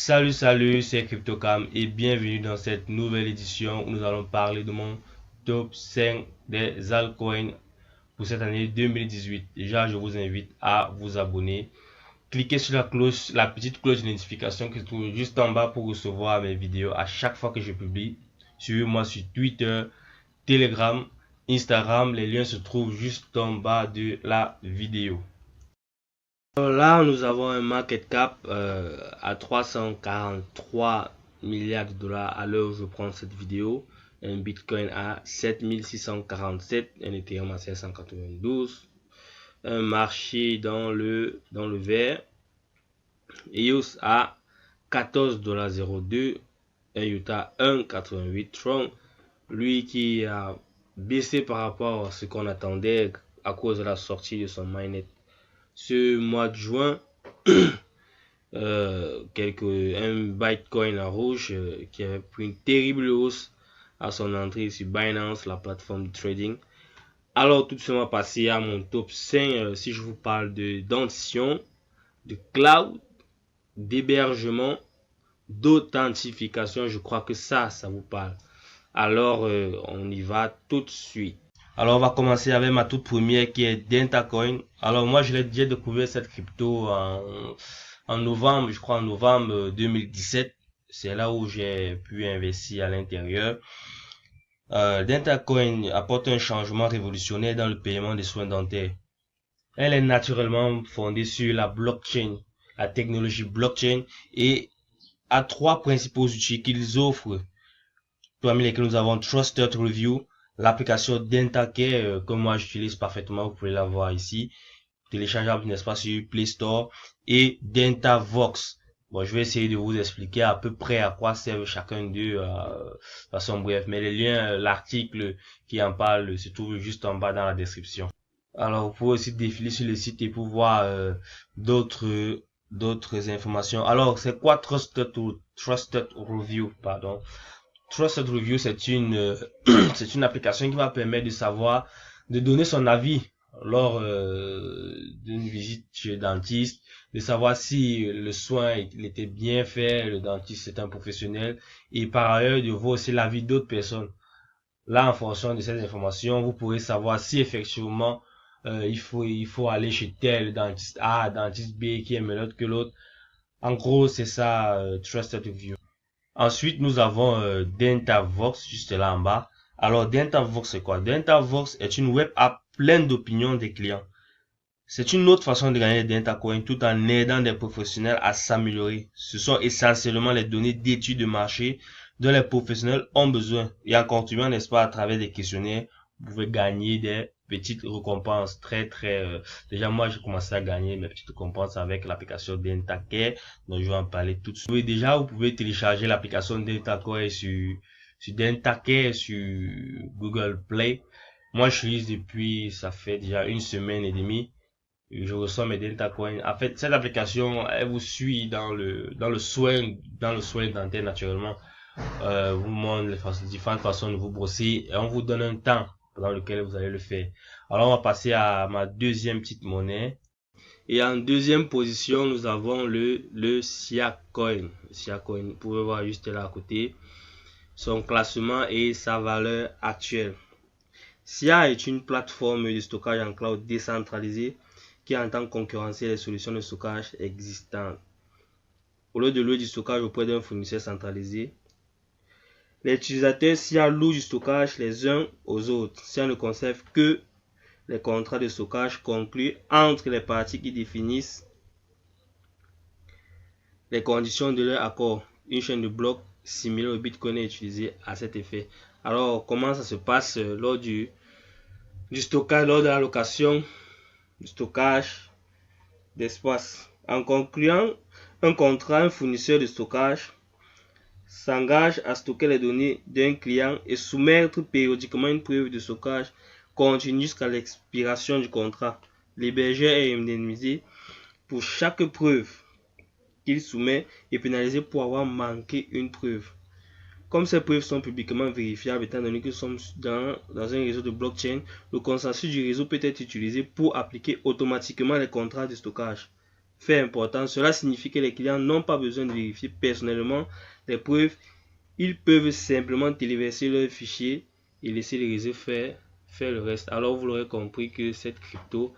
Salut, c'est CryptoCam et bienvenue dans cette nouvelle édition où nous allons parler de mon top 5 des altcoins pour cette année 2018. Déjà, je vous invite à vous abonner. Cliquez sur la petite cloche de notification qui se trouve juste en bas pour recevoir mes vidéos à chaque fois que je publie. Suivez-moi sur Twitter, Telegram, Instagram. Les liens se trouvent juste en bas de la vidéo. Alors là, nous avons un market cap à 343 milliards de dollars à l'heure où je prends cette vidéo. Un Bitcoin à 7647, un Ethereum à 592, un marché dans le vert, EOS à 14,02 $, un UTA 1,88, Tron, lui qui a baissé par rapport à ce qu'on attendait à cause de la sortie de son mainnet ce mois de juin. Un Bitcoin en rouge qui avait pris une terrible hausse à son entrée sur Binance, la plateforme de trading. Alors tout ce mois passé à mon top 5, si je vous parle de dentition, de cloud, d'hébergement, d'authentification, je crois que ça vous parle. Alors on y va tout de suite. Alors on va commencer avec ma toute première qui est Dentacoin. Alors moi je l'ai déjà découvert cette crypto en novembre, je crois en novembre 2017. C'est là où j'ai pu investir à l'intérieur. Dentacoin apporte un changement révolutionnaire dans le paiement des soins dentaires. Elle est naturellement fondée sur la blockchain, la technologie blockchain, et a trois principaux outils qu'ils offrent, parmi lesquels nous avons Trusted Review, l'application DentaCare que moi j'utilise parfaitement, vous pouvez la voir ici, téléchargeable n'est-ce pas sur Play Store, et DentaVox. Bon, je vais essayer de vous expliquer à peu près à quoi servent chacun d'eux de façon bref, mais les liens, l'article qui en parle se trouve juste en bas dans la description. Alors vous pouvez aussi défiler sur le site et pour voir d'autres informations. Alors c'est quoi Trusted Review, pardon. Trusted Review, c'est une c'est une application qui va permettre de savoir, de donner son avis lors d'une visite chez le dentiste, de savoir si le soin il était bien fait, le dentiste est un professionnel, et par ailleurs de voir aussi l'avis d'autres personnes. Là, en fonction de ces informations, vous pourrez savoir si effectivement il faut aller chez tel dentiste A, dentiste B qui est meilleur que l'autre. En gros, c'est ça Trusted Review. Ensuite, nous avons DentaVox juste là en bas. Alors, DentaVox, c'est quoi? DentaVox est une web app pleine d'opinions des clients. C'est une autre façon de gagner des DentaCoin tout en aidant des professionnels à s'améliorer. Ce sont essentiellement les données d'études de marché dont les professionnels ont besoin. Et en contribuant, n'est-ce pas, à travers des questionnaires, vous pouvez gagner des petites récompenses déjà moi j'ai commencé à gagner mes petites récompenses avec l'application DentaCare, donc je vais en parler tout de suite. Vous pouvez télécharger l'application DentaCare sur DentaCare sur Google Play. Moi je l'utilise depuis, ça fait déjà une semaine et demie. Je reçois mes DentaCoin. En fait, cette application, elle vous suit dans le soin dentaire naturellement. Vous montre les différentes façons de vous brosser et on vous donne un temps dans lequel vous allez le faire. Alors on va passer à ma deuxième petite monnaie. Et en deuxième position, nous avons le SIA Coin. SIA Coin, vous pouvez voir juste là à côté son classement et sa valeur actuelle. SIA est une plateforme de stockage en cloud décentralisée qui entend concurrencer les solutions de stockage existantes. Au lieu de louer du stockage auprès d'un fournisseur centralisé, les utilisateurs SIA louent du stockage les uns aux autres. SIA ne conserve que les contrats de stockage conclus entre les parties qui définissent les conditions de leur accord. Une chaîne de blocs similaire au Bitcoin est utilisée à cet effet. Alors, comment ça se passe lors du stockage, lors de l'allocation du stockage d'espace? En concluant un contrat, un fournisseur de stockage s'engage à stocker les données d'un client et soumettre périodiquement une preuve de stockage continue jusqu'à l'expiration du contrat. L'hébergeur est indemnisé pour chaque preuve qu'il soumet et pénalisé pour avoir manqué une preuve. Comme ces preuves sont publiquement vérifiables étant donné que nous sommes dans un réseau de blockchain, le consensus du réseau peut être utilisé pour appliquer automatiquement les contrats de stockage. fait important, cela signifie que les clients n'ont pas besoin de vérifier personnellement les preuves. Ils peuvent simplement téléverser leurs fichiers et laisser les réseaux faire le reste. Alors vous l'aurez compris que cette crypto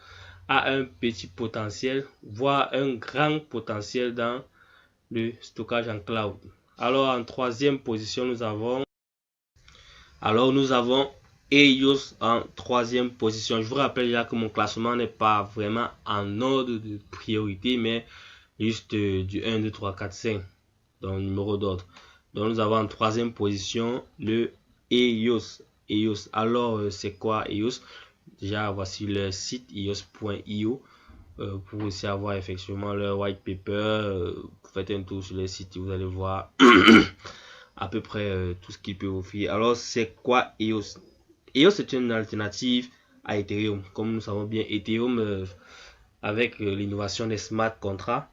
a un petit potentiel, voire un grand potentiel dans le stockage en cloud. Alors en troisième position, nous avons EOS en troisième position. Je vous rappelle déjà que mon classement n'est pas vraiment en ordre de priorité, mais juste du 1, 2, 3, 4, 5 dans le numéro d'ordre. Donc nous avons en troisième position le EOS. Alors c'est quoi EOS? Déjà voici le site eos.io pour aussi avoir effectivement leur white paper. Vous faites un tour sur le site et vous allez voir à peu près tout ce qu'il peut offrir. Alors c'est quoi EOS? EOS est une alternative à Ethereum. Comme nous savons bien, Ethereum avec l'innovation des smart contracts,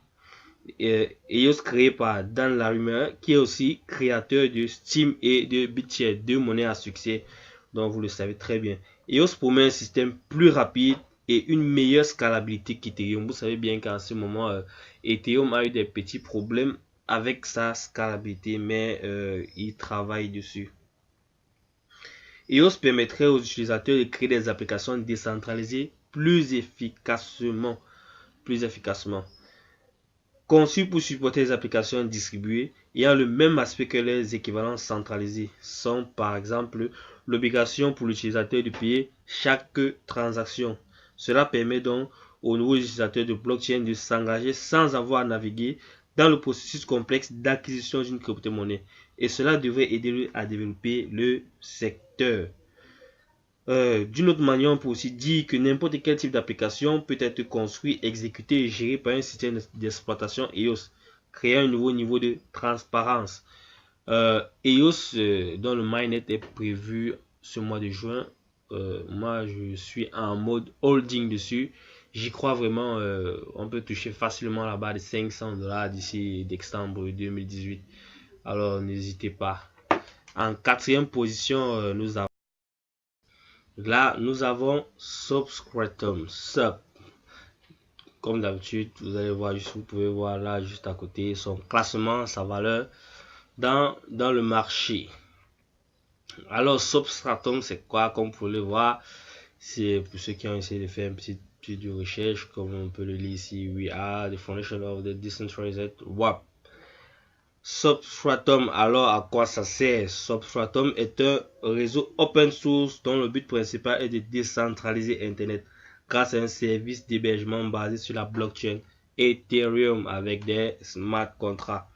EOS créé par Dan Larimer, qui est aussi créateur de Steem et de BitShare, deux monnaies à succès dont vous le savez très bien. EOS promet un système plus rapide et une meilleure scalabilité qu'Ethereum. Vous savez bien qu'en ce moment, Ethereum a eu des petits problèmes avec sa scalabilité, mais il travaille dessus. EOS permettrait aux utilisateurs de créer des applications décentralisées plus efficacement. Conçues pour supporter les applications distribuées ayant le même aspect que les équivalents centralisés sont par exemple l'obligation pour l'utilisateur de payer chaque transaction. Cela permet donc aux nouveaux utilisateurs de blockchain de s'engager sans avoir à naviguer dans le processus complexe d'acquisition d'une crypto-monnaie. Et cela devrait aider à développer le secteur. D'une autre manière, on peut aussi dire que n'importe quel type d'application peut être construit, exécuté et géré par un système d'exploitation EOS, créant un nouveau niveau de transparence. EOS, dont le mainnet est prévu ce mois de juin, moi je suis en mode holding dessus. J'y crois vraiment, on peut toucher facilement la barre de $500 d'ici décembre 2018. Alors n'hésitez pas. En quatrième position, nous avons Substratum. Comme d'habitude, vous allez voir, vous pouvez voir là juste à côté son classement, sa valeur dans le marché. Alors Substratum, c'est quoi? Comme vous pouvez le voir, c'est pour ceux qui ont essayé de faire un petit de recherche, comme on peut le lire ici. We are the foundation of the decentralized web. Substratum, alors à quoi ça sert? Substratum est un réseau open source dont le but principal est de décentraliser Internet grâce à un service d'hébergement basé sur la blockchain Ethereum avec des smart contracts.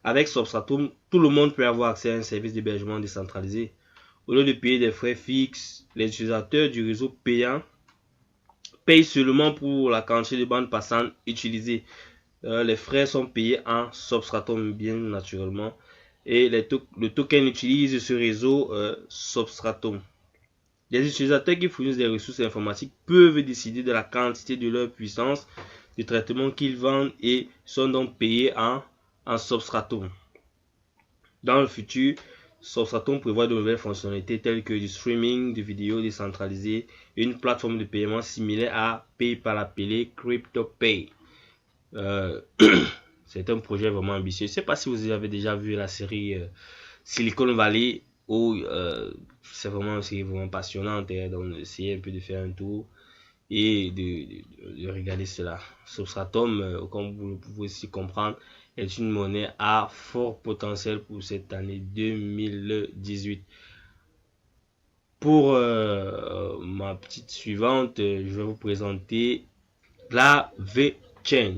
Avec Substratum, tout le monde peut avoir accès à un service d'hébergement décentralisé. Au lieu de payer des frais fixes, les utilisateurs du réseau payant payent seulement pour la quantité de bandes passantes utilisées. Les frais sont payés en Substratum bien naturellement et le token utilise ce réseau Substratum. Les utilisateurs qui fournissent des ressources informatiques peuvent décider de la quantité de leur puissance de traitement qu'ils vendent et sont donc payés en Substratum. Dans le futur, Substratum prévoit de nouvelles fonctionnalités telles que du streaming de vidéos décentralisées et une plateforme de paiement similaire à PayPal appelée CryptoPay. C'est un projet vraiment ambitieux. Je ne sais pas si vous avez déjà vu la série Silicon Valley où c'est vraiment une série vraiment passionnante. Donc essayez un peu de faire un tour et de regarder cela. Substratum, comme vous le pouvez aussi comprendre, est une monnaie à fort potentiel pour cette année 2018. Pour ma petite suivante, je vais vous présenter la VeChain.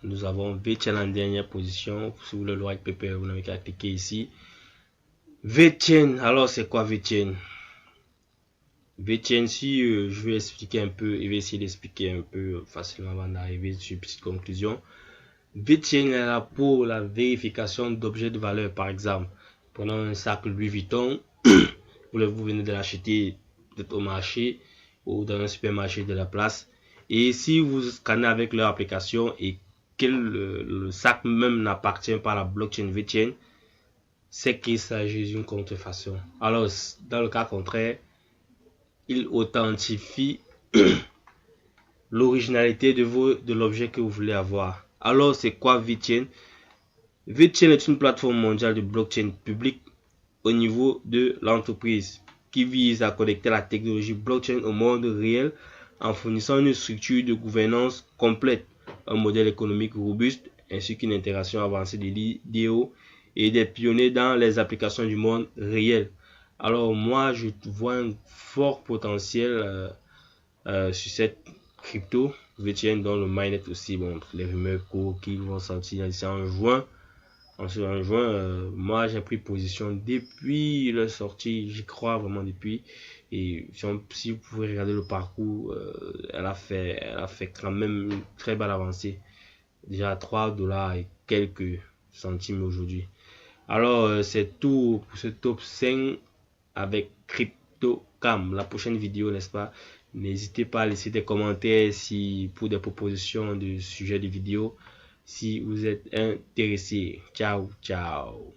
Nous avons VeChain en dernière position. Si vous voulez le white paper, vous n'avez qu'à cliquer ici. VeChain, alors c'est quoi VeChain? VeChain, si je vais expliquer un peu, je vais essayer d'expliquer un peu facilement avant d'arriver sur une petite conclusion. VeChain est là pour la vérification d'objets de valeur. Par exemple, prenons un sac Louis Vuitton, vous venez de l'acheter peut-être au marché ou dans un supermarché de la place. Et si vous scannez avec leur application et que le sac même n'appartient pas à la blockchain VeChain, c'est qu'il s'agit d'une contrefaçon. Alors, dans le cas contraire, il authentifie l'originalité de l'objet que vous voulez avoir. Alors, c'est quoi VeChain? VeChain est une plateforme mondiale de blockchain publique au niveau de l'entreprise qui vise à connecter la technologie blockchain au monde réel en fournissant une structure de gouvernance complète, un modèle économique robuste ainsi qu'une intégration avancée des idéaux et des pionniers dans les applications du monde réel. Alors moi, je vois un fort potentiel sur cette crypto VeChain, dans le mainnet aussi. Bon, les rumeurs courent qui vont sortir ici en juin. Moi j'ai pris position depuis la sortie, j'y crois vraiment depuis. Et si vous pouvez regarder le parcours, elle a fait quand même une très belle avancée. Déjà 3 dollars et quelques centimes aujourd'hui. Alors, c'est tout pour ce top 5 avec CryptoCam. La prochaine vidéo, n'est-ce pas? N'hésitez pas à laisser des commentaires pour des propositions de sujets de vidéo si vous êtes intéressé. Ciao, ciao.